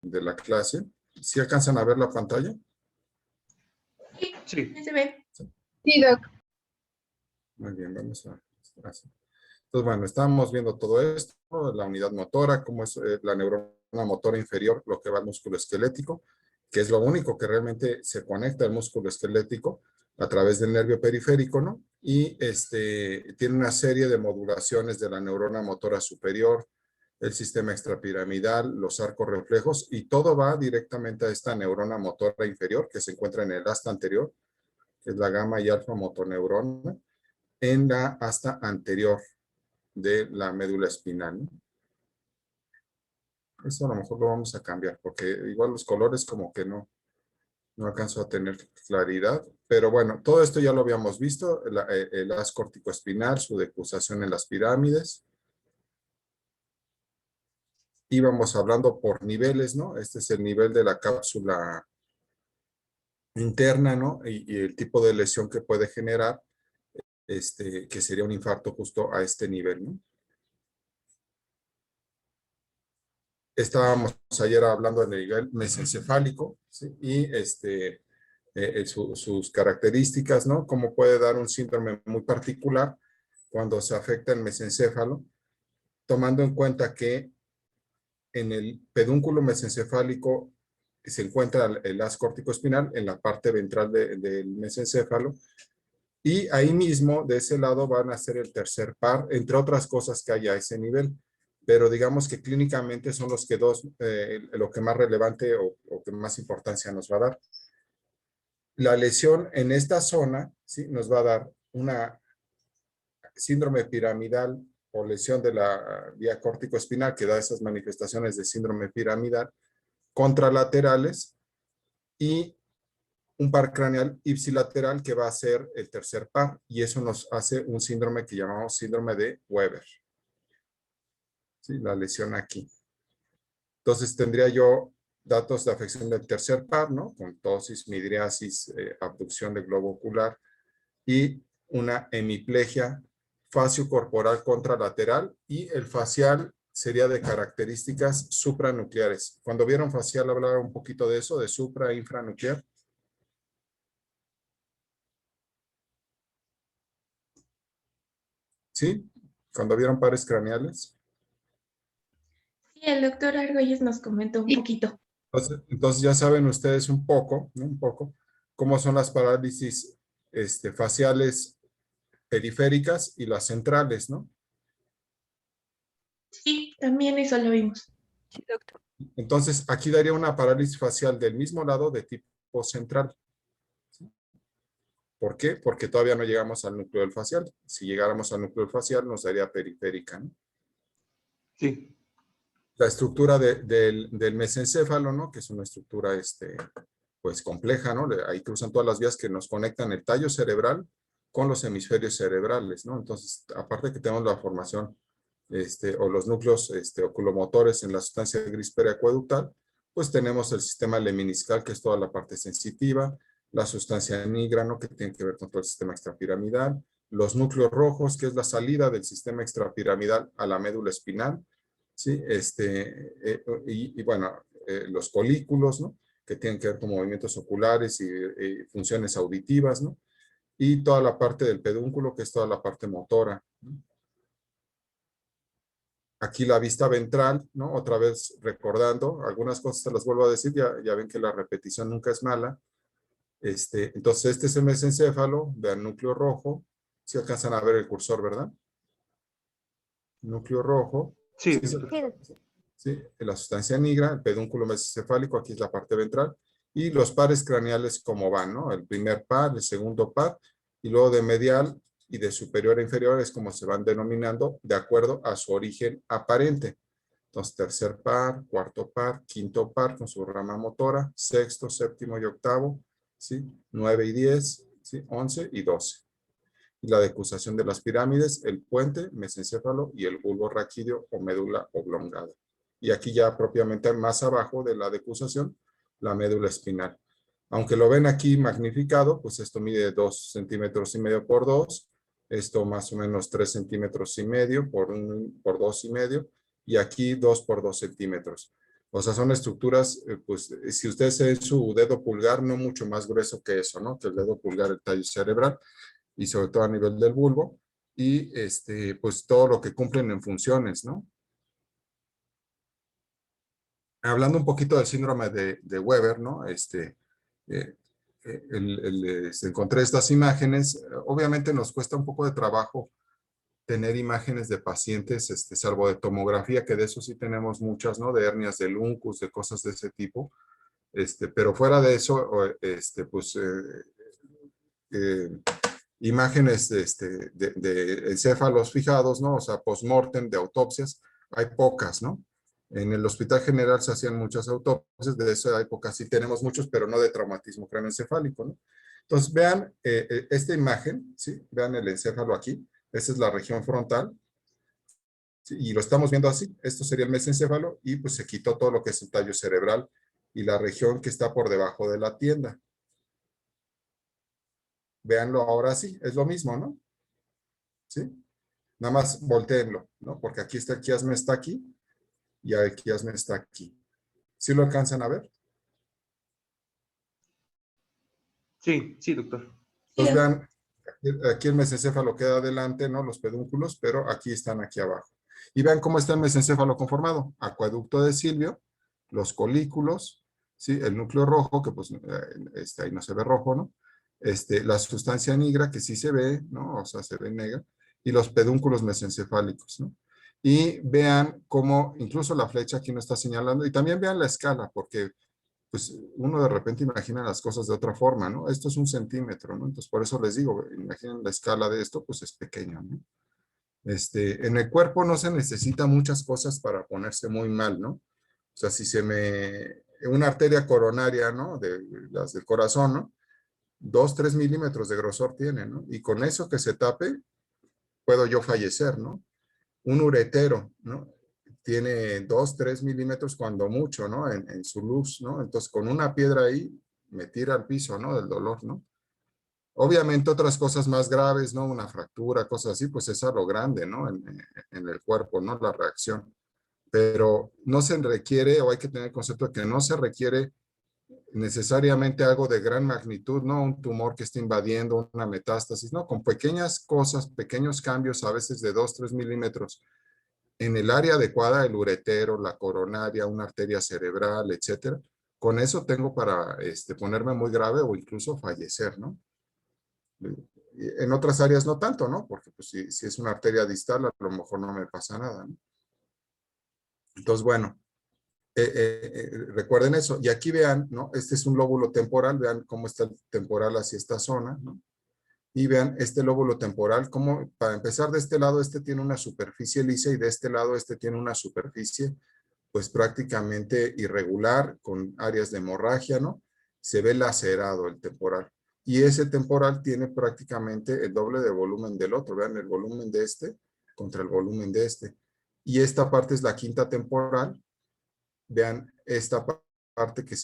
de la clase. ¿Sí alcanzan a ver la pantalla? Sí. Se ve. Sí, Doc. Muy bien, vamos a hacer. Entonces, bueno, estamos viendo todo esto, la unidad motora, cómo es la neurona motora inferior, lo que va al músculo esquelético, que es lo único que realmente se conecta al músculo esquelético a través del nervio periférico, ¿no? Y tiene una serie de modulaciones de la neurona motora superior, el sistema extrapiramidal, los arcos reflejos, y todo va directamente a esta neurona motora inferior que se encuentra en el asta anterior, que es la gamma y alfa motoneurona, en la asta anterior de la médula espinal, ¿no? Eso a lo mejor lo vamos a cambiar, porque igual los colores como que no alcanzo a tener claridad. Pero bueno, todo esto ya lo habíamos visto, el haz corticoespinal, su decusación en las pirámides. Íbamos hablando por niveles, ¿no? Este es el nivel de la cápsula interna, ¿no? Y el tipo de lesión que puede generar, que sería un infarto justo a este nivel, ¿no? Estábamos ayer hablando del nivel mesencefálico, ¿sí? Y sus características, ¿no? Cómo puede dar un síndrome muy particular cuando se afecta el mesencéfalo, tomando en cuenta que en el pedúnculo mesencefálico se encuentra el haz corticoespinal en la parte ventral del mesencéfalo, y ahí mismo, de ese lado, van a ser el tercer par, entre otras cosas que hay a ese nivel. Pero digamos que clínicamente son los que lo que más relevante o que más importancia nos va a dar. La lesión en esta zona, ¿sí? Nos va a dar una síndrome piramidal o lesión de la vía córtico-espinal que da esas manifestaciones de síndrome piramidal contralaterales, y un par craneal ipsilateral que va a ser el tercer par, y eso nos hace un síndrome que llamamos síndrome de Weber. ¿Sí? La lesión aquí. Entonces tendría yo datos de afección del tercer par, ¿no? Con ptosis, midriasis, abducción del globo ocular y una hemiplegia facio-corporal contralateral, y el facial sería de características supranucleares. Cuando vieron facial, hablar un poquito de eso, de supra e infranuclear. ¿Sí? Cuando vieron pares craneales. Sí, el doctor Argüelles nos comentó un poquito. Entonces ya saben ustedes un poco, ¿no? Un poco, cómo son las parálisis faciales periféricas y las centrales, ¿no? Sí, también eso lo vimos. Sí, doctor. Entonces aquí daría una parálisis facial del mismo lado de tipo central. ¿Sí? ¿Por qué? Porque todavía no llegamos al núcleo del facial. Si llegáramos al núcleo del facial nos daría periférica, ¿no? Sí. La estructura del mesencéfalo, ¿no? Que es una estructura, pues compleja, ¿no? Ahí cruzan todas las vías que nos conectan el tallo cerebral con los hemisferios cerebrales, ¿no? Entonces, aparte que tenemos la formación, o los núcleos, oculomotores en la sustancia gris periacueductal, pues tenemos el sistema leminiscal, que es toda la parte sensitiva, la sustancia negra, ¿no? Que tiene que ver con todo el sistema extrapiramidal, los núcleos rojos, que es la salida del sistema extrapiramidal a la médula espinal, ¿sí? Y bueno, los colículos, ¿no? Que tienen que ver con movimientos oculares y funciones auditivas, ¿no? Y toda la parte del pedúnculo, que es toda la parte motora, ¿no? Aquí la vista ventral, ¿no? Otra vez recordando, algunas cosas se las vuelvo a decir, ya ven que la repetición nunca es mala. Entonces este es el mesencéfalo, vean núcleo rojo, si alcanzan a ver el cursor, ¿verdad? Núcleo rojo. Sí. ¿Sí? La sustancia negra, el pedúnculo mesencefálico, aquí es la parte ventral, y los pares craneales como van, ¿no? El primer par, el segundo par, y luego de medial y de superior a inferior es como se van denominando de acuerdo a su origen aparente. Entonces, tercer par, cuarto par, quinto par con su rama motora, sexto, séptimo y octavo, ¿sí? 9 y 10, ¿sí? 11 y 12. Y la decusación de las pirámides, el puente, mesencéfalo y el bulbo raquídeo o médula oblongada. Y aquí ya propiamente más abajo de la decusación, la médula espinal. Aunque lo ven aquí magnificado, pues esto mide 2,5 centímetros por 2, esto más o menos 3,5 centímetros por 2,5, y aquí 2 por 2 centímetros. O sea, son estructuras, pues, si ustedes ven su dedo pulgar, no mucho más grueso que eso, ¿no? Que el dedo pulgar, el tallo cerebral, y sobre todo a nivel del bulbo, y pues todo lo que cumplen en funciones, ¿no? Hablando un poquito del síndrome de Weber, ¿no? Eh, encontré estas imágenes. Obviamente nos cuesta un poco de trabajo tener imágenes de pacientes, salvo de tomografía, que de eso sí tenemos muchas, ¿no? De hernias del uncus, de cosas de ese tipo. Pero fuera de eso, pues, eh, imágenes de encéfalos fijados, ¿no? O sea, post-mortem, de autopsias, hay pocas, ¿no? En el Hospital General se hacían muchas autopsias, de esa época sí tenemos muchos, pero no de traumatismo craneoencefálico, ¿no? Entonces, vean esta imagen, ¿sí? Vean el encéfalo aquí, esta es la región frontal, ¿sí? Y lo estamos viendo así, esto sería el mesencéfalo, y pues se quitó todo lo que es el tallo cerebral y la región que está por debajo de la tienda. Véanlo ahora sí, es lo mismo, ¿no? ¿Sí? Nada más volteenlo, ¿no? Porque aquí está el quiasma está aquí y el quiasma está aquí. ¿Sí lo alcanzan a ver? Sí, sí, doctor. Sí, Entonces vean, aquí el mesencéfalo queda adelante, ¿no? Los pedúnculos, pero aquí están aquí abajo. Y vean cómo está el mesencéfalo conformado. Acueducto de Silvio, los colículos, ¿sí? El núcleo rojo, que pues ahí no se ve rojo, ¿no? La sustancia negra, que sí se ve, ¿no? O sea, se ve negra. Y los pedúnculos mesencefálicos, ¿no? Y vean cómo incluso la flecha aquí no está señalando. Y también vean la escala, porque pues uno de repente imagina las cosas de otra forma, ¿no? Esto es 1 centímetro, ¿no? Entonces, por eso les digo, imaginen la escala de esto, pues es pequeña, ¿no? En el cuerpo no se necesita muchas cosas para ponerse muy mal, ¿no? O sea, si se me... Una arteria coronaria, ¿no? De las del corazón, ¿no? 2, 3 milímetros de grosor tiene, ¿no? Y con eso que se tape, puedo yo fallecer, ¿no? Un uretero, ¿no? Tiene 2, 3 milímetros cuando mucho, ¿no? En su luz, ¿no? Entonces, con una piedra ahí, me tira al piso, ¿no? Del dolor, ¿no? Obviamente otras cosas más graves, ¿no? Una fractura, cosas así, pues es a lo grande, ¿no? En el cuerpo, ¿no? La reacción. Pero no se requiere, o hay que tener el concepto de que no se requiere necesariamente algo de gran magnitud, ¿no? Un tumor que esté invadiendo, una metástasis, ¿no? Con pequeñas cosas, pequeños cambios, a veces de 2, 3 milímetros, en el área adecuada, el uretero, la coronaria, una arteria cerebral, etcétera. Con eso tengo para ponerme muy grave o incluso fallecer, ¿no? En otras áreas no tanto, ¿no? Porque pues, si es una arteria distal, a lo mejor no me pasa nada, ¿no? Entonces, bueno, recuerden eso. Y aquí vean, ¿no? Este es un lóbulo temporal, vean cómo está el temporal hacia esta zona, ¿no? Y vean este lóbulo temporal, como para empezar de este lado, este tiene una superficie lisa y de este lado, este tiene una superficie pues prácticamente irregular, con áreas de hemorragia, ¿no? Se ve lacerado el temporal. Y ese temporal tiene prácticamente el doble de volumen del otro. Vean el volumen de este contra el volumen de este. Y esta parte es la quinta temporal. Vean esta parte que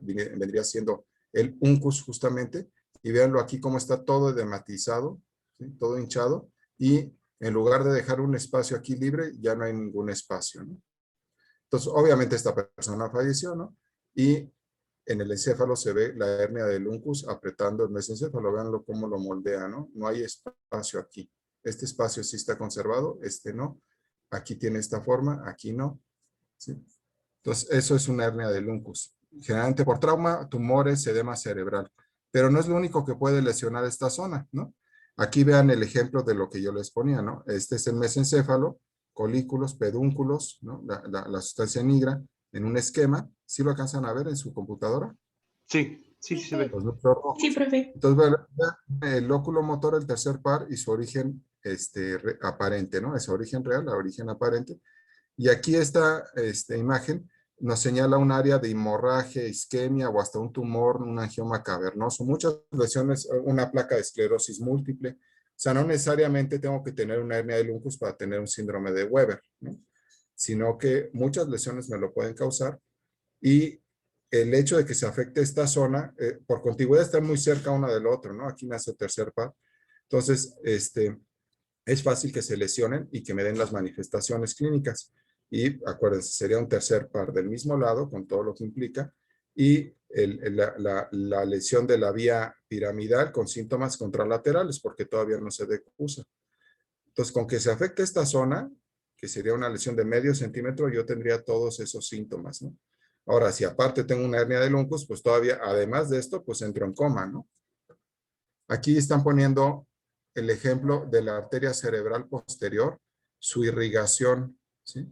vendría siendo el uncus justamente. Y véanlo aquí cómo está todo edematizado, ¿sí? Todo hinchado. Y en lugar de dejar un espacio aquí libre, ya no hay ningún espacio, ¿no? Entonces, obviamente esta persona falleció, ¿no? Y en el encéfalo se ve la hernia del uncus apretando el mesencéfalo. Veanlo cómo lo moldea, ¿no? No hay espacio aquí. Este espacio sí está conservado, este no. Aquí tiene esta forma, aquí no. ¿Sí? Entonces, eso es una hernia del uncus. Generalmente por trauma, tumores, edema cerebral. Pero no es lo único que puede lesionar esta zona, ¿no? Aquí vean el ejemplo de lo que yo les ponía, ¿no? Este es el mesencéfalo, colículos, pedúnculos, ¿no? La sustancia negra en un esquema. ¿Sí lo alcanzan a ver en su computadora? Sí, sí, sí se ve. Los núcleos rojos. sí, profe. Entonces, vean el lóculo motor, el tercer par y su origen aparente, ¿no? Es origen real, la origen aparente. Y aquí esta imagen nos señala un área de hemorragia, isquemia o hasta un tumor, un angioma cavernoso, muchas lesiones, una placa de esclerosis múltiple. O sea, no necesariamente tengo que tener una hernia de uncus para tener un síndrome de Weber, ¿no? Sino que muchas lesiones me lo pueden causar y el hecho de que se afecte esta zona, por contigüidad está muy cerca una del otro, ¿no? Aquí nace el tercer par. Entonces, es fácil que se lesionen y que me den las manifestaciones clínicas. Y acuérdense, sería un tercer par del mismo lado, con todo lo que implica, y la lesión de la vía piramidal con síntomas contralaterales, porque todavía no se decusa. Entonces, con que se afecte esta zona, que sería una lesión de medio centímetro, yo tendría todos esos síntomas, ¿no? Ahora, si aparte tengo una hernia del uncus, pues todavía, además de esto, pues entro en coma, ¿no? Aquí están poniendo el ejemplo de la arteria cerebral posterior, su irrigación, ¿sí?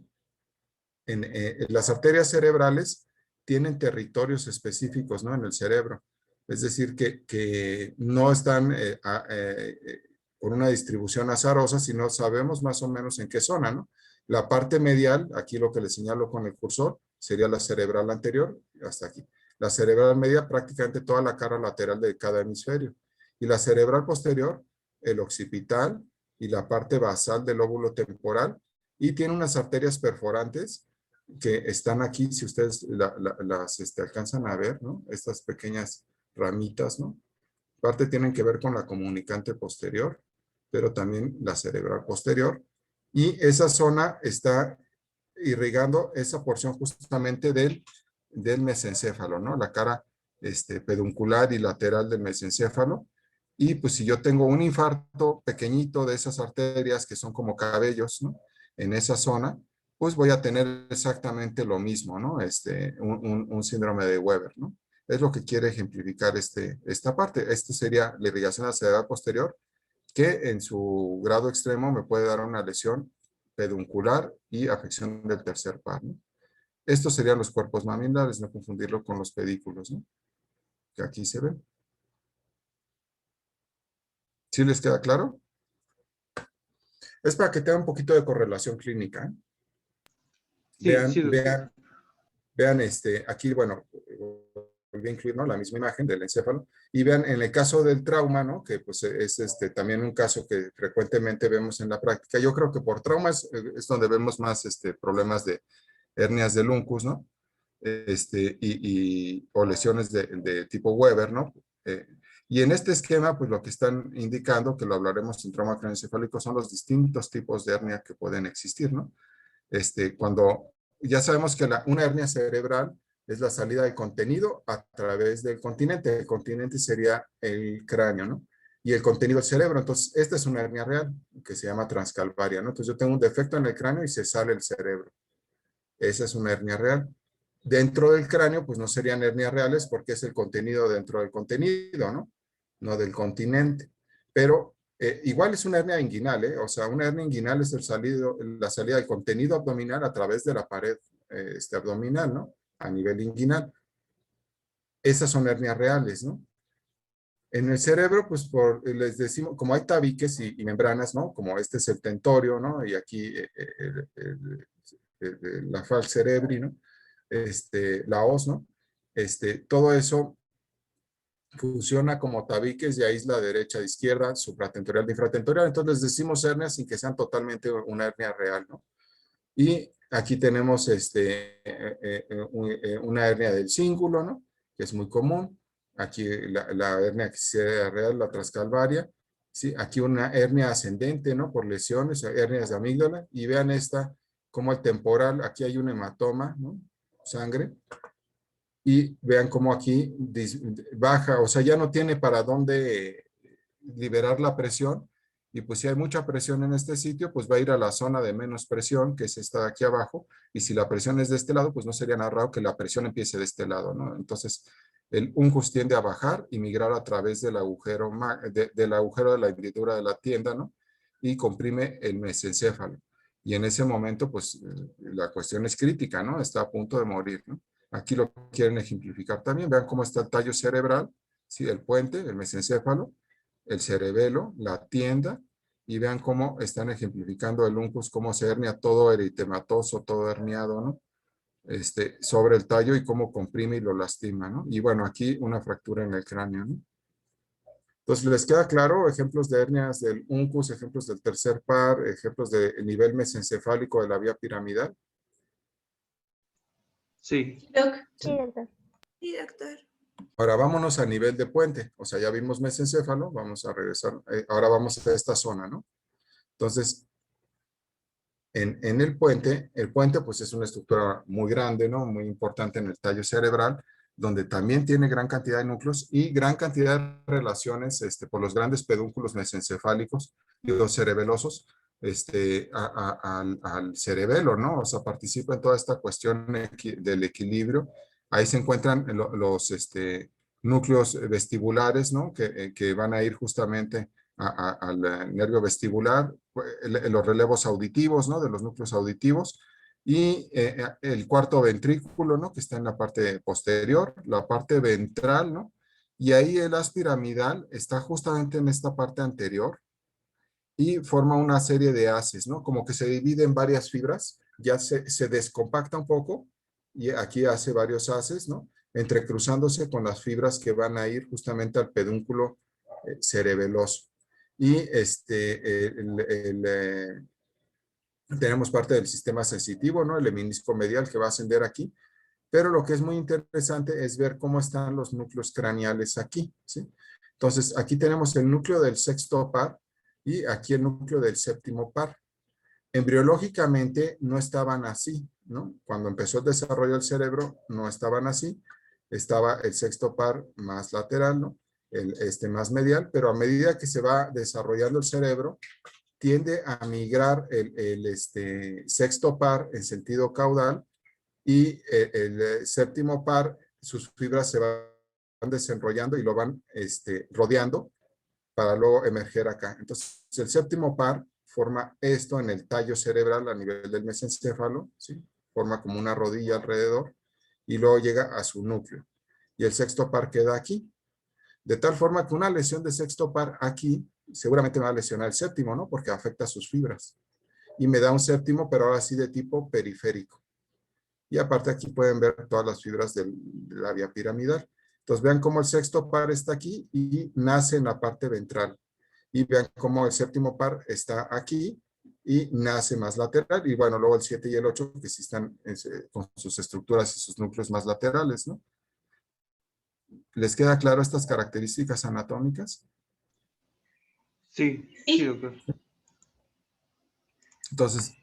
Las arterias cerebrales tienen territorios específicos, ¿no? En el cerebro. Es decir, que no están por una distribución azarosa, sino sabemos más o menos en qué zona, ¿no? La parte medial, aquí lo que les señalo con el cursor, sería la cerebral anterior, hasta aquí. La cerebral media, prácticamente toda la cara lateral de cada hemisferio. Y la cerebral posterior, el occipital y la parte basal del lóbulo temporal. Y tiene unas arterias perforantes que están aquí, si ustedes las alcanzan a ver, ¿no? Estas pequeñas ramitas, ¿no? Parte tienen que ver con la comunicante posterior, pero también la cerebral posterior. Y esa zona está irrigando esa porción justamente del mesencéfalo, ¿no? La cara peduncular y lateral del mesencéfalo. Y pues si yo tengo un infarto pequeñito de esas arterias que son como cabellos, ¿no? En esa zona, pues voy a tener exactamente lo mismo, ¿no? Un síndrome de Weber, ¿no? Es lo que quiere ejemplificar esta parte. Esto sería la irrigación a la cerebral posterior, que en su grado extremo me puede dar una lesión peduncular y afección del tercer par, ¿no? Estos serían los cuerpos mamilares, no confundirlo con los pedículos, ¿no? Que aquí se ven. ¿Sí les queda claro? Es para que tengan un poquito de correlación clínica, ¿eh? Sí, sí, doctor. Vean aquí, bueno, voy a incluir, ¿no? La misma imagen del encéfalo. Y vean, en el caso del trauma, ¿no? Que pues es también un caso que frecuentemente vemos en la práctica. Yo creo que por traumas es donde vemos más problemas de hernias del uncus, ¿no? O lesiones de tipo Weber, ¿no? Y en este esquema, pues lo que están indicando, que lo hablaremos en trauma craneoencefálico, son los distintos tipos de hernia que pueden existir, ¿no? Cuando ya sabemos que una hernia cerebral es la salida de contenido a través del continente. El continente sería el cráneo, ¿no? Y el contenido el cerebro. Entonces, esta es una hernia real que se llama transcalvaria, ¿no? Entonces, yo tengo un defecto en el cráneo y se sale el cerebro. Esa es una hernia real. Dentro del cráneo, pues no serían hernias reales porque es el contenido dentro del contenido, ¿no? No del continente. Pero igual es una hernia inguinal, ¿eh? O sea, una hernia inguinal es la salida del contenido abdominal a través de la pared abdominal, ¿no? A nivel inguinal. Esas son hernias reales, ¿no? En el cerebro, pues les decimos, como hay tabiques y membranas, ¿no? Como este es el tentorio, ¿no? Y aquí la fal cerebri, ¿no? La hoz, ¿no? Todo eso funciona como tabiques y aísla derecha e izquierda, supratentorial e infratentorial. Entonces les decimos hernias sin que sean totalmente una hernia real, ¿no? Y aquí tenemos una hernia del cíngulo, ¿no? Que es muy común. Aquí la hernia que sea real, la transcalvaria. ¿Sí? Aquí una hernia ascendente, ¿no? Por lesiones, hernias de amígdala. Y vean esta, como el temporal, aquí hay un hematoma, ¿no? Sangre. Y vean cómo aquí baja, o sea, ya no tiene para dónde liberar la presión. Y pues si hay mucha presión en este sitio, pues va a ir a la zona de menos presión, que es esta de aquí abajo. Y si la presión es de este lado, pues no sería nada raro que la presión empiece de este lado, ¿no? Entonces, el uncus tiende a bajar y migrar a través del agujero, del agujero de la hendidura de la tienda, ¿no? Y comprime el mesencéfalo. Y en ese momento, pues, la cuestión es crítica, ¿no? Está a punto de morir, ¿no? Aquí lo quieren ejemplificar también. Vean cómo está el tallo cerebral, ¿sí? El puente, el mesencéfalo, el cerebelo, la tienda, y vean cómo están ejemplificando el uncus, cómo se hernia todo eritematoso, todo herniado, ¿no? Sobre el tallo y cómo comprime y lo lastima, ¿no? Y bueno, aquí una fractura en el cráneo, ¿no? Entonces, ¿les queda claro? Ejemplos de hernias del uncus, ejemplos del tercer par, ejemplos del nivel mesencefálico de la vía piramidal. Sí. Doc. Sí, doctor. Sí, doctor. Ahora vámonos a nivel de puente. O sea, ya vimos mesencéfalo, vamos a regresar. Ahora vamos a esta zona, ¿no? Entonces, en el puente pues es una estructura muy grande, ¿no? Muy importante en el tallo cerebral, donde también tiene gran cantidad de núcleos y gran cantidad de relaciones por los grandes pedúnculos mesencefálicos y los cerebelosos al cerebelo, ¿no? O sea, participa en toda esta cuestión del equilibrio. Ahí se encuentran los núcleos vestibulares, ¿no? Que van a ir justamente al nervio vestibular, los relevos auditivos, ¿no? De los núcleos auditivos, y el cuarto ventrículo, ¿no? Que está en la parte posterior, la parte ventral, ¿no? Y ahí el haz piramidal está justamente en esta parte anterior y forma una serie de haces, ¿no? Como que se divide en varias fibras, ya se descompacta un poco y aquí hace varios haces, ¿no? Entrecruzándose con las fibras que van a ir justamente al pedúnculo cerebeloso. Y tenemos parte del sistema sensitivo, ¿no? El heminisco medial que va a ascender aquí. Pero lo que es muy interesante es ver cómo están los núcleos craneales aquí, ¿sí? Entonces, aquí tenemos el núcleo del sexto par y aquí el núcleo del séptimo par. Embriológicamente no estaban así, ¿no? Cuando empezó el desarrollo del cerebro no estaban así. Estaba el sexto par más lateral, ¿no? Más medial, pero a medida que se va desarrollando el cerebro, tiende a migrar el sexto par en sentido caudal y el séptimo par, sus fibras se van desenrollando y lo van rodeando para luego emerger acá. Entonces, el séptimo par forma esto en el tallo cerebral a nivel del mesencéfalo, ¿sí? Forma como una rodilla alrededor y luego llega a su núcleo. Y el sexto par queda aquí. De tal forma que una lesión de sexto par aquí seguramente va a lesionar el séptimo, ¿no? Porque afecta sus fibras. Y me da un séptimo, pero ahora sí de tipo periférico. Y aparte aquí pueden ver todas las fibras de la vía piramidal. Entonces vean cómo el sexto par está aquí y nace en la parte ventral. Y vean cómo el séptimo par está aquí y nace más lateral. Y bueno, luego el 7 y el 8 que sí están con sus estructuras y sus núcleos más laterales, ¿no? ¿Les queda claro estas características anatómicas? Sí, sí, doctor. Entonces,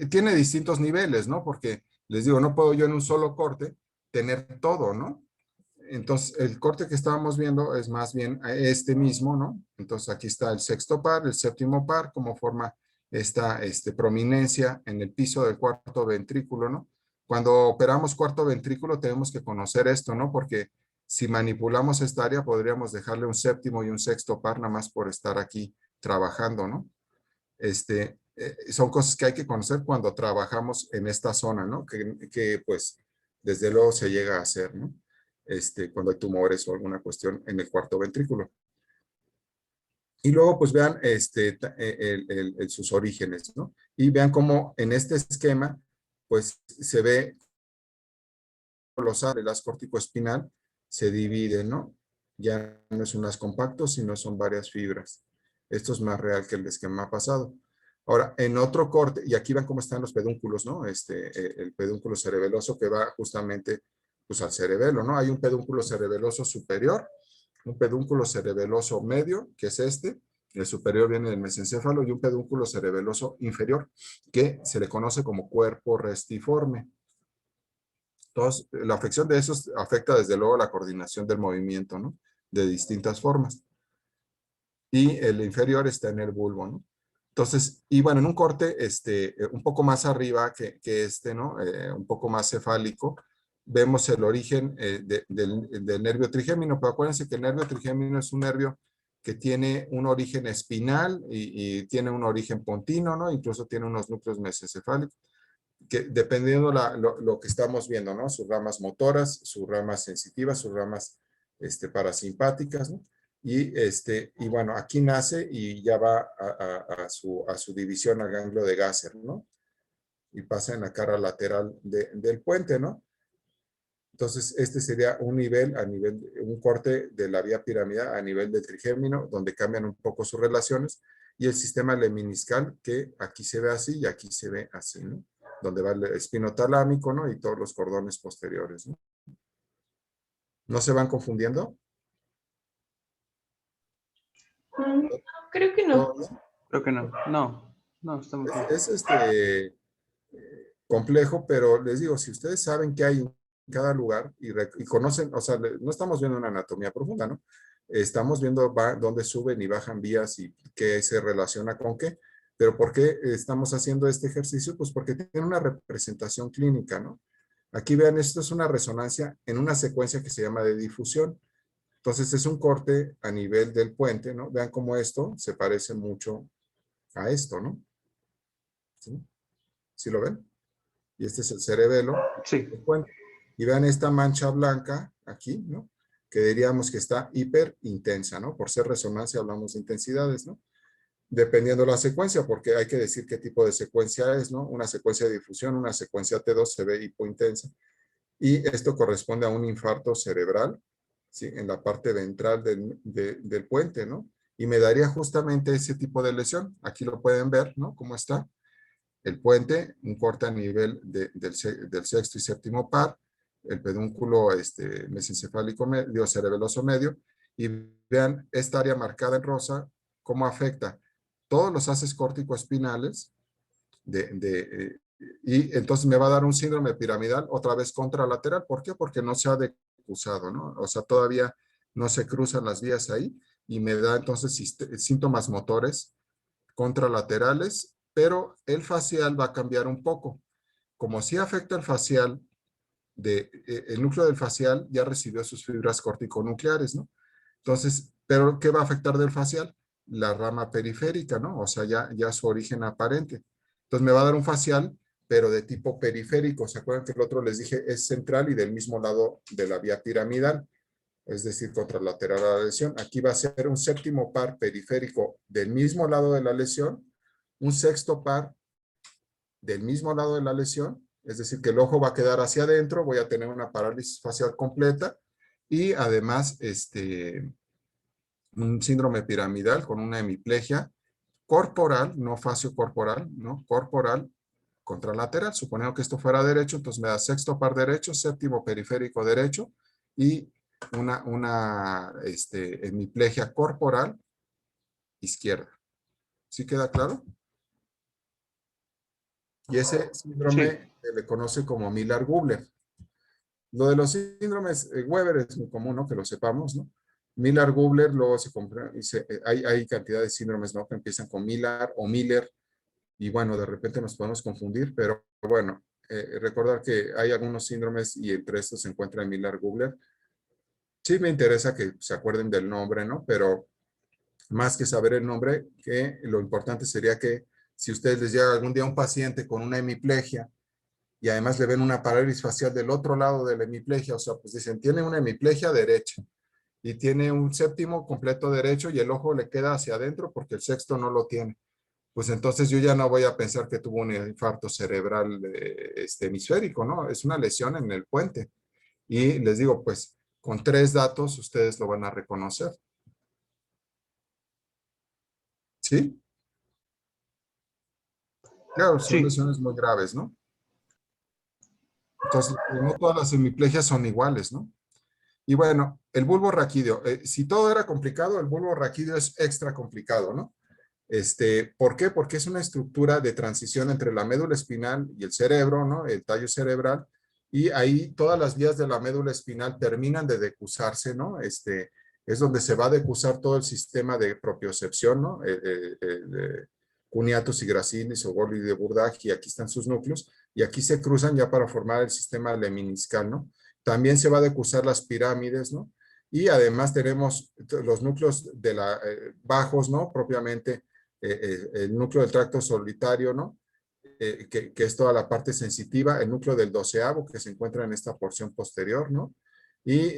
tiene distintos niveles, ¿no? Porque les digo, no puedo yo en un solo corte tener todo, ¿no? Entonces, el corte que estábamos viendo es más bien este mismo, ¿no? Entonces, aquí está el sexto par, el séptimo par, como forma esta prominencia en el piso del cuarto ventrículo, ¿no? Cuando operamos cuarto ventrículo tenemos que conocer esto, ¿no? Porque si manipulamos esta área podríamos dejarle un séptimo y un sexto par nada más por estar aquí trabajando, ¿no? Son cosas que hay que conocer cuando trabajamos en esta zona, ¿no? Que pues desde luego se llega a hacer, ¿no? Cuando hay tumores o alguna cuestión en el cuarto ventrículo. Y luego pues vean sus orígenes, ¿no? Y vean cómo en este esquema pues se ve los el haz corticoespinal se divide, ¿no? Ya no es un haz compacto, sino son varias fibras. Esto es más real que el esquema pasado. Ahora, en otro corte, y aquí ven cómo están los pedúnculos, ¿no? El pedúnculo cerebeloso que va justamente pues, al cerebelo, ¿no? Hay un pedúnculo cerebeloso superior, un pedúnculo cerebeloso medio, que es el superior viene del mesencéfalo, y un pedúnculo cerebeloso inferior, que se le conoce como cuerpo restiforme. Entonces, la afección de esos afecta desde luego la coordinación del movimiento, ¿no? De distintas formas. Y el inferior está en el bulbo, ¿no? Entonces, y bueno, en un corte un poco más arriba que ¿no? Un poco más cefálico, vemos el origen del nervio trigémino, pero acuérdense que el nervio trigémino es un nervio que tiene un origen espinal y tiene un origen pontino, ¿no? Incluso tiene unos núcleos mesencefálicos, que dependiendo lo que estamos viendo, ¿no? Sus ramas motoras, sus ramas sensitivas, sus ramas parasimpáticas, ¿no? Y bueno, aquí nace y ya va a su división al ganglio de Gasser, ¿no? Y pasa en la cara lateral del puente, ¿no? Entonces, este sería un nivel, un corte de la vía piramidal a nivel del trigémino, donde cambian un poco sus relaciones, y el sistema lemniscal, que aquí se ve así y aquí se ve así, ¿no? Donde va el espinotalámico, ¿no? Y todos los cordones posteriores, ¿no? ¿No se van confundiendo? Creo que no. Creo que no. No. No, está muy claro. Es complejo, pero les digo, si ustedes saben qué hay en cada lugar y conocen, o sea, no estamos viendo una anatomía profunda, ¿no? Estamos viendo dónde suben y bajan vías y qué se relaciona con qué. Pero ¿por qué estamos haciendo este ejercicio? Pues porque tiene una representación clínica, ¿no? Aquí vean, esto es una resonancia en una secuencia que se llama de difusión. Entonces es un corte a nivel del puente, ¿no? Vean cómo esto se parece mucho a esto, ¿no? ¿Sí? ¿Sí lo ven? Y este es el cerebelo. Sí. Y vean esta mancha blanca aquí, ¿no? Que diríamos que está hiper intensa, ¿no? Por ser resonancia hablamos de intensidades, ¿no? Dependiendo la secuencia, porque hay que decir qué tipo de secuencia es, ¿no? Una secuencia de difusión, una secuencia T2 se ve hipointensa. Y esto corresponde a un infarto cerebral, ¿sí? En la parte ventral del puente, ¿no? Y me daría justamente ese tipo de lesión. Aquí lo pueden ver, ¿no? Cómo está el puente, un corte a nivel del sexto y séptimo par, el pedúnculo mesencefálico medio, cerebeloso medio, y vean esta área marcada en rosa, cómo afecta todos los haces córtico-espinales, y entonces me va a dar un síndrome piramidal otra vez contralateral. ¿Por qué? Porque no se ha decusado, ¿no? O sea, todavía no se cruzan las vías ahí, y me da entonces síntomas motores contralaterales, pero el facial va a cambiar un poco. Como sí afecta el facial, el núcleo del facial ya recibió sus fibras corticonucleares, ¿no? Entonces, ¿pero qué va a afectar del facial? La rama periférica, ¿no? O sea, ya su origen aparente. Entonces me va a dar un facial, pero de tipo periférico. ¿Se acuerdan que el otro les dije es central y del mismo lado de la vía piramidal? Es decir, contralateral a la lesión. Aquí va a ser un séptimo par periférico del mismo lado de la lesión, un sexto par del mismo lado de la lesión, es decir, que el ojo va a quedar hacia adentro, voy a tener una parálisis facial completa y además un síndrome piramidal con una hemiplegia corporal, no faciocorporal, ¿no? Corporal contralateral. Suponiendo que esto fuera derecho, entonces me da sexto par derecho, séptimo periférico derecho y una hemiplegia corporal izquierda. ¿Sí queda claro? Y ese síndrome Sí. se le conoce como Miller-Gubler. Lo de los síndromes Weber es muy común, ¿no? Que lo sepamos, ¿no? Miller-Gubler, luego se compra, hay cantidad de síndromes, ¿no? Que empiezan con Miller o Miller, y bueno, de repente nos podemos confundir, pero bueno, recordar que hay algunos síndromes y entre estos se encuentra el Miller-Gubler. Sí me interesa que se acuerden del nombre, ¿no? Pero más que saber el nombre, que lo importante sería que si ustedes les llega algún día un paciente con una hemiplegia y además le ven una parálisis facial del otro lado de la hemiplegia, o sea, pues dicen, tiene una hemiplegia derecha y tiene un séptimo completo derecho y el ojo le queda hacia adentro porque el sexto no lo tiene. Pues entonces yo ya no voy a pensar que tuvo un infarto cerebral hemisférico, ¿no? Es una lesión en el puente. Y les digo, pues con 3 datos ustedes lo van a reconocer. ¿Sí? Claro, son Sí. lesiones muy graves, ¿no? Entonces, no todas las hemiplegias son iguales, ¿no? Y bueno, el bulbo raquídeo. Si todo era complicado, el bulbo raquídeo es extra complicado, ¿no? ¿Por qué? Porque es una estructura de transición entre la médula espinal y el cerebro, ¿no? El tallo cerebral. Y ahí todas las vías de la médula espinal terminan de decusarse, ¿no? Es donde se va a decusar todo el sistema de propiocepción, ¿no? Cuneatus y gracilis o Gorley de Burdach, y aquí están sus núcleos, y aquí se cruzan ya para formar el sistema lemniscal, ¿no? También se va a decusar las pirámides, ¿no? Y además tenemos los núcleos de bajos, ¿no? Propiamente el núcleo del tracto solitario, ¿no? Que es toda la parte sensitiva, el núcleo del doceavo que se encuentra en esta porción posterior, ¿no? Y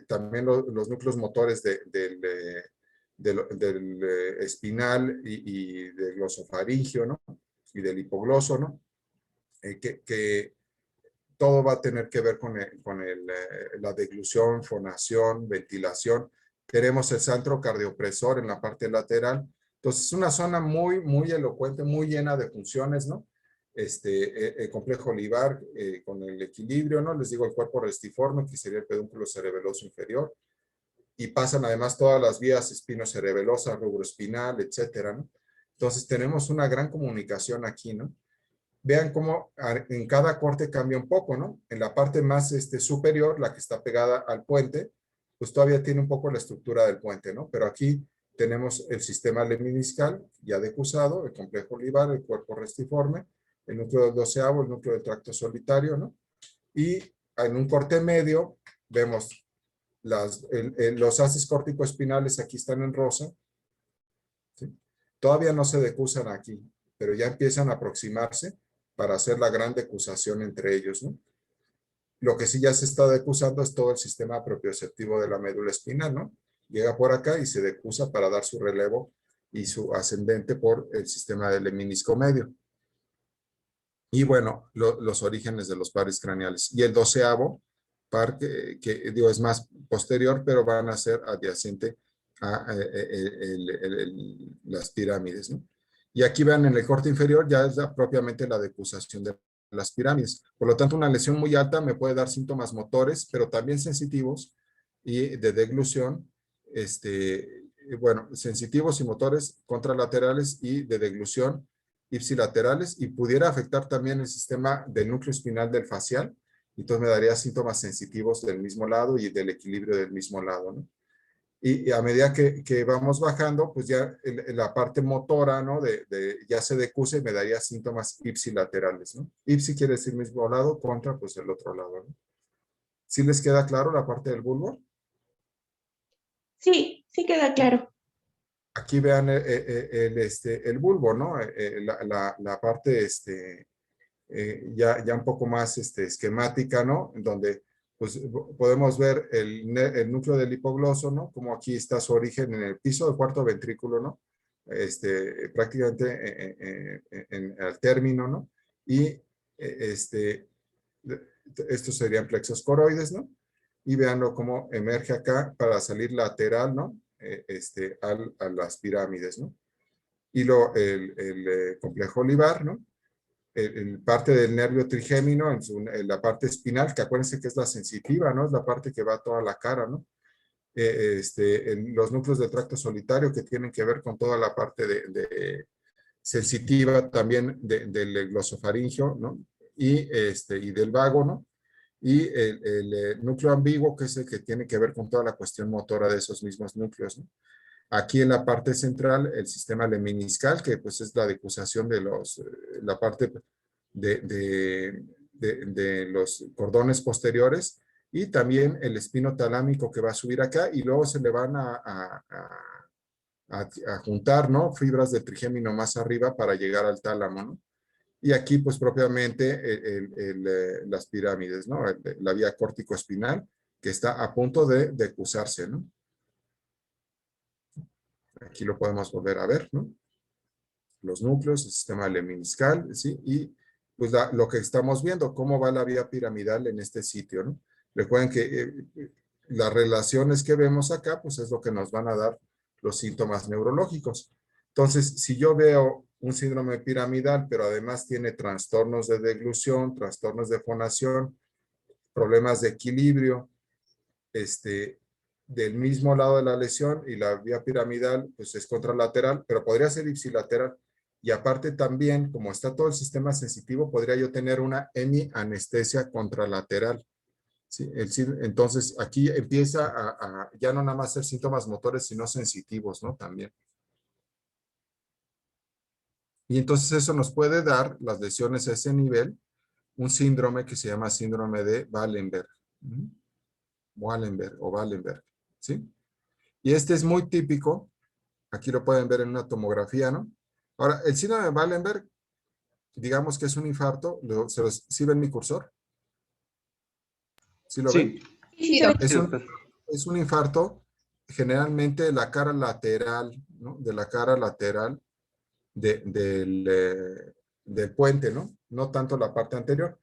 también los núcleos motores del espinal y del glosofaringio, ¿no? Y del hipogloso, ¿no? Que todo va a tener que ver con la deglución, fonación, ventilación. Tenemos el centro cardiopresor en la parte lateral. Entonces, es una zona muy, muy elocuente, muy llena de funciones, ¿no? El complejo olivar con el equilibrio, ¿no? Les digo, el cuerpo restiforme, que sería el pedúnculo cerebeloso inferior. Y pasan además todas las vías espinocerebelosas, rubroespinal, etcétera, ¿no? Entonces tenemos una gran comunicación aquí, ¿no? Vean cómo en cada corte cambia un poco, ¿no? En la parte más superior, la que está pegada al puente, pues todavía tiene un poco la estructura del puente, ¿no? Pero aquí tenemos el sistema lemniscal ya decusado, el complejo olivar, el cuerpo restiforme, el núcleo del doceavo, el núcleo del tracto solitario, ¿no? Y en un corte medio vemos los haces córtico-espinales, aquí están en rosa, ¿sí? Todavía no se decusan aquí, pero ya empiezan a aproximarse para hacer la gran decusación entre ellos, ¿no? Lo que sí ya se está decusando es todo el sistema propioceptivo de la médula espinal, ¿no? Llega por acá y se decusa para dar su relevo y su ascendente por el sistema del lemnisco medio. Y bueno, los orígenes de los pares craneales. Y el doceavo par, que digo es más posterior, pero van a ser adyacente a las pirámides, ¿no? Y aquí vean en el corte inferior ya es propiamente la decusación de las pirámides. Por lo tanto, una lesión muy alta me puede dar síntomas motores, pero también sensitivos y de deglución, bueno, sensitivos y motores contralaterales y de deglución ipsilaterales, y pudiera afectar también el sistema del núcleo espinal del facial. Entonces me daría síntomas sensitivos del mismo lado y del equilibrio del mismo lado, ¿no? Y a medida que vamos bajando, pues ya la parte motora, ¿no? Ya se decuse y me daría síntomas ipsilaterales, ¿no? Ipsi quiere decir mismo lado, contra, pues el otro lado, ¿no? ¿Sí les queda claro la parte del bulbo? Sí, sí queda claro. Aquí vean el bulbo, ¿no? La parte, ya un poco más esquemática, ¿no? En donde pues podemos ver el núcleo del hipogloso, ¿no? Como aquí está su origen en el piso del cuarto ventrículo, ¿no? Prácticamente al término, ¿no? Y estos serían plexos coroides, ¿no? Y veanlo cómo emerge acá para salir lateral, ¿no? A las pirámides, ¿no? Y el complejo olivar, ¿no? Parte del nervio trigémino en la parte espinal, que acuérdense que es la sensitiva, ¿no? Es la parte que va a toda la cara, ¿no? Los núcleos del tracto solitario que tienen que ver con toda la parte de sensitiva también del glosofaringio, ¿no? Y del vago, ¿no? Y el núcleo ambiguo, que es el que tiene que ver con toda la cuestión motora de esos mismos núcleos, ¿no? Aquí en la parte central, el sistema lemniscal, que pues es la decusación de la parte de los cordones posteriores, y también el espino talámico que va a subir acá, y luego se le van a juntar, ¿no? Fibras del trigémino más arriba para llegar al tálamo, ¿no? Y aquí, pues propiamente las pirámides, ¿no? La vía córtico-espinal, que está a punto de decusarse, ¿no? Aquí lo podemos volver a ver, ¿no? Los núcleos, el sistema lemniscal, ¿sí? Y pues lo que estamos viendo, cómo va la vía piramidal en este sitio, ¿no? Recuerden que las relaciones que vemos acá, pues es lo que nos van a dar los síntomas neurológicos. Entonces, si yo veo un síndrome piramidal, pero además tiene trastornos de deglución, trastornos de fonación, problemas de equilibrio, del mismo lado de la lesión, y la vía piramidal pues es contralateral, pero podría ser ipsilateral, y aparte también, como está todo el sistema sensitivo, podría yo tener una hemianestesia contralateral, ¿sí? Entonces aquí empieza ya no nada más ser síntomas motores, sino sensitivos, ¿no? También. Y entonces eso nos puede dar, las lesiones a ese nivel, un síndrome que se llama síndrome de Wallenberg. Wallenberg o Wallenberg, ¿sí? Y este es muy típico. Aquí lo pueden ver en una tomografía, ¿no? Ahora, el síndrome de Wallenberg, digamos que es un infarto. ¿Sí ven mi cursor? ¿Sí lo ven? Sí, Sí, se ve. Es sí, un, doctor. es un infarto generalmente de la cara lateral, ¿no? De la cara lateral del puente, ¿no? No tanto la parte anterior.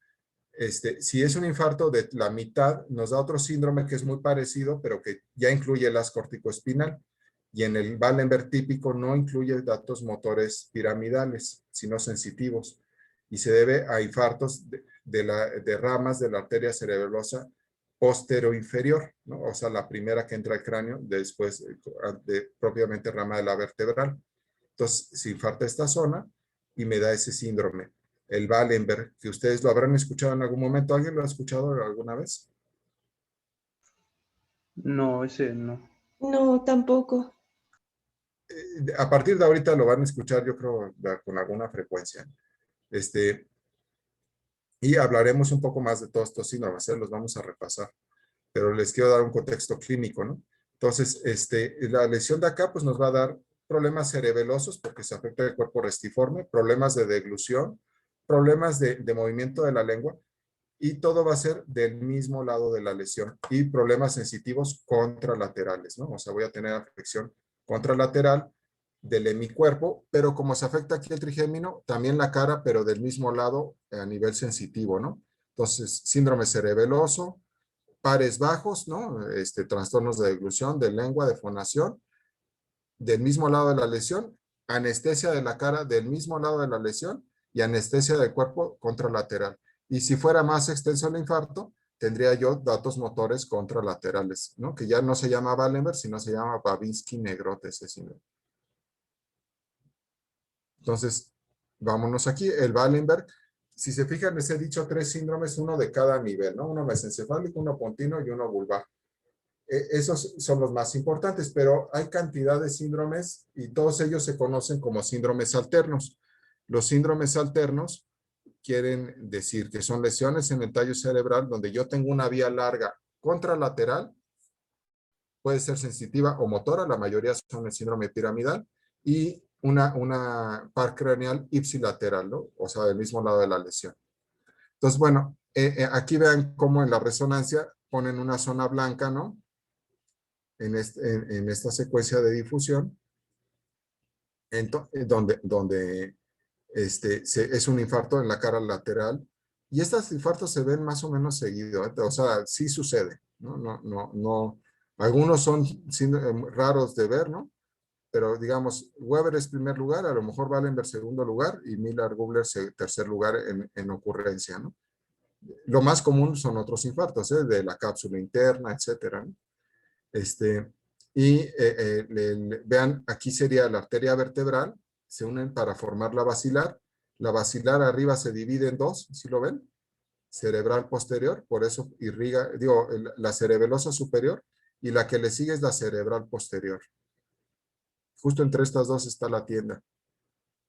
Si es un infarto de la mitad, nos da otro síndrome que es muy parecido, pero que ya incluye el haz corticoespinal. Y en el Wallenberg típico no incluye datos motores piramidales, sino sensitivos. Y se debe a infartos de ramas de la arteria cerebrosa posterior-inferior, ¿no? O sea, la primera que entra al cráneo, después propiamente rama de la vertebral. Entonces, se infarta esta zona y me da ese síndrome. El Wallenberg, que ustedes lo habrán escuchado en algún momento. ¿Alguien lo ha escuchado alguna vez? No, ese no. No, tampoco. A partir de ahorita lo van a escuchar, yo creo, con alguna frecuencia. Y hablaremos un poco más de todos estos síndromes, los vamos a repasar, pero les quiero dar un contexto clínico, ¿no? Entonces, la lesión de acá, pues nos va a dar problemas cerebelosos porque se afecta el cuerpo restiforme, problemas de deglución, problemas de movimiento de la lengua, y todo va a ser del mismo lado de la lesión, y problemas sensitivos contralaterales, ¿no? O sea, voy a tener afección contralateral del hemicuerpo, pero como se afecta aquí el trigémino, también la cara, pero del mismo lado a nivel sensitivo, ¿no? Entonces, síndrome cerebeloso, pares bajos, ¿no? Trastornos de deglución, de lengua, de fonación, del mismo lado de la lesión, anestesia de la cara del mismo lado de la lesión y anestesia del cuerpo contralateral. Y si fuera más extenso el infarto, tendría yo datos motores contralaterales, ¿no? Que ya no se llama Wallenberg, sino se llama Babinski-Negrete ese síndrome. Entonces, vámonos aquí. El Wallenberg, si se fijan, les he dicho 3 síndromes, uno de cada nivel, ¿no? Uno mesencefálico, uno pontino y uno vulvar. Esos son los más importantes, pero hay cantidad de síndromes y todos ellos se conocen como síndromes alternos. Los síndromes alternos quieren decir que son lesiones en el tallo cerebral donde yo tengo una vía larga contralateral, puede ser sensitiva o motora, la mayoría son el síndrome piramidal, y una par craneal ipsilateral, ¿no? O sea, del mismo lado de la lesión. Entonces, bueno, aquí vean cómo en la resonancia ponen una zona blanca, ¿no? En esta secuencia de difusión, donde es un infarto en la cara lateral, y estos infartos se ven más o menos seguido, o sea, sí sucede, ¿no? No, algunos son raros de ver, ¿no? Pero digamos, Weber es primer lugar, a lo mejor Wallenberg segundo lugar, y Miller-Gubler tercer lugar en ocurrencia, ¿no? Lo más común son otros infartos, de la cápsula interna, etcétera, ¿no? Vean, aquí sería la arteria vertebral, se unen para formar la basilar arriba se divide en dos, ¿sí lo ven? Cerebral posterior, por eso irriga, digo, la cerebelosa superior, y la que le sigue es la cerebral posterior. Justo entre estas dos está la tienda,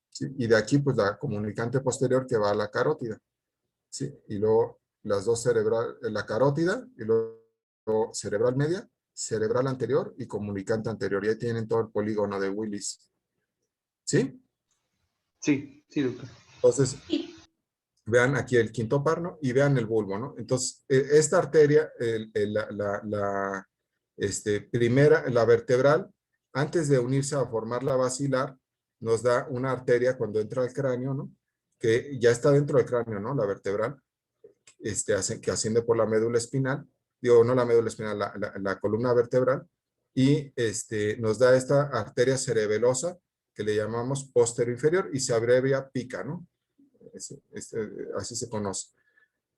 ¿sí? Y de aquí, pues la comunicante posterior que va a la carótida, ¿sí? Y luego las dos cerebral, la carótida, y luego cerebral media, cerebral anterior y comunicante anterior. Y ahí tienen todo el polígono de Willis. ¿Sí? Sí, sí, doctor. Entonces, vean aquí el quinto par, ¿no? Y vean el bulbo, ¿no? Entonces, esta arteria, primera, la vertebral, antes de unirse a formar la basilar, nos da una arteria cuando entra al cráneo, ¿no? Que ya está dentro del cráneo, ¿no? La vertebral, que asciende por la médula espinal, digo, no la médula espinal, la columna vertebral, y nos da esta arteria cerebelosa que le llamamos póstero inferior y se abrevia PICA, ¿no? Así se conoce.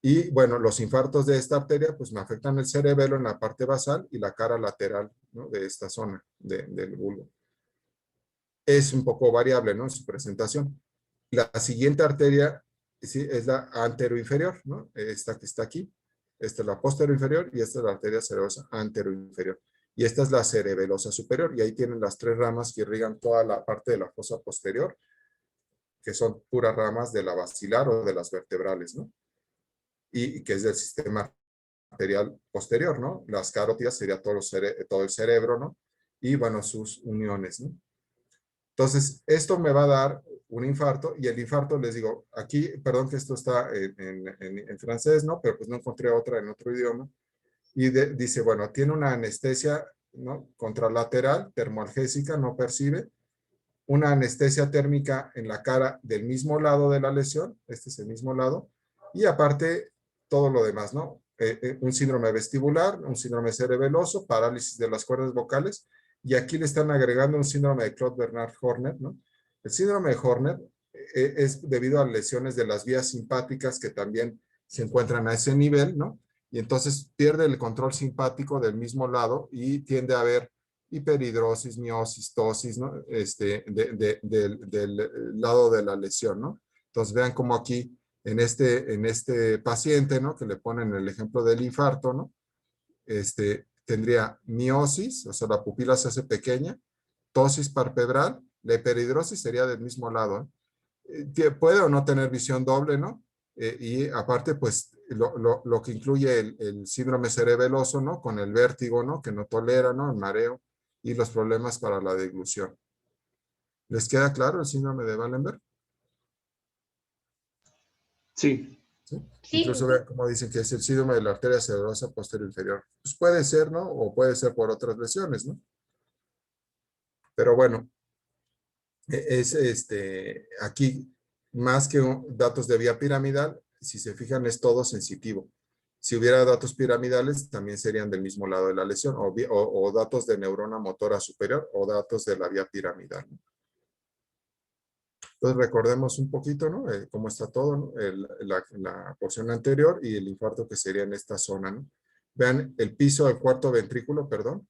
Y bueno, los infartos de esta arteria pues me afectan el cerebelo en la parte basal y la cara lateral, ¿no? De esta zona del bulbo. Es un poco variable, ¿no? En su presentación. La siguiente arteria, ¿sí? Es la anteroinferior, ¿no? Esta que está aquí. Esta es la posterior y esta es la arteria cerebrosa anteroinferior. Y esta es la cerebelosa superior. Y ahí tienen las 3 ramas que irrigan toda la parte de la fosa posterior, que son puras ramas de la basilar o de las vertebrales, ¿no? Y que es del sistema arterial posterior, ¿no? Las carótidas sería todo el cerebro, ¿no? Y bueno, sus uniones, ¿no? Entonces, esto me va a dar un infarto, y el infarto, les digo, aquí, perdón que esto está en francés, ¿no? Pero pues no encontré otra en otro idioma. Y dice, bueno, tiene una anestesia, ¿no? Contralateral, termoalgésica, no percibe. Una anestesia térmica en la cara del mismo lado de la lesión, este es el mismo lado, y aparte todo lo demás, ¿no? Un síndrome vestibular, un síndrome cerebeloso, parálisis de las cuerdas vocales, y aquí le están agregando un síndrome de Claude-Bernard-Horner, ¿no? El síndrome de Horner es debido a lesiones de las vías simpáticas que también se encuentran a ese nivel, ¿no? Y entonces pierde el control simpático del mismo lado y tiende a haber hiperhidrosis, miosis, tosis, ¿no? Del lado de la lesión, ¿no? Entonces vean como aquí en este paciente, ¿no? Que le ponen el ejemplo del infarto, ¿no? Tendría miosis, o sea, la pupila se hace pequeña, tosis palpebral, la hiperhidrosis sería del mismo lado, puede o no tener visión doble, ¿no? Y aparte, pues, lo que incluye el síndrome cerebeloso, ¿no? Con el vértigo, ¿no? Que no tolera, ¿no? El mareo y los problemas para la deglución. ¿Les queda claro el síndrome de Wallenberg? Sí, ¿Sí? Sí, Incluso vean cómo dicen que es el síndrome de la arteria cerebrosa posterior inferior. Pues puede ser, ¿no? O puede ser por otras lesiones, ¿no? Pero bueno, es aquí más que datos de vía piramidal, si se fijan es todo sensitivo. Si hubiera datos piramidales, también serían del mismo lado de la lesión, o datos de neurona motora superior, o datos de la vía piramidal, ¿no? Entonces recordemos un poquito, ¿no? Cómo está todo, ¿no? La porción anterior y el infarto que sería en esta zona, ¿no? Vean el piso del cuarto ventrículo, perdón.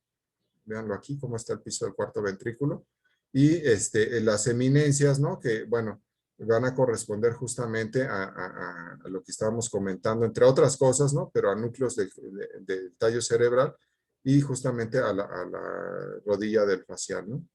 Veanlo aquí, cómo está el piso del cuarto ventrículo. Y las eminencias, ¿no? Que, bueno, van a corresponder justamente a lo que estábamos comentando, entre otras cosas, ¿no? Pero a núcleos del tallo cerebral y justamente a la rodilla del facial, ¿no?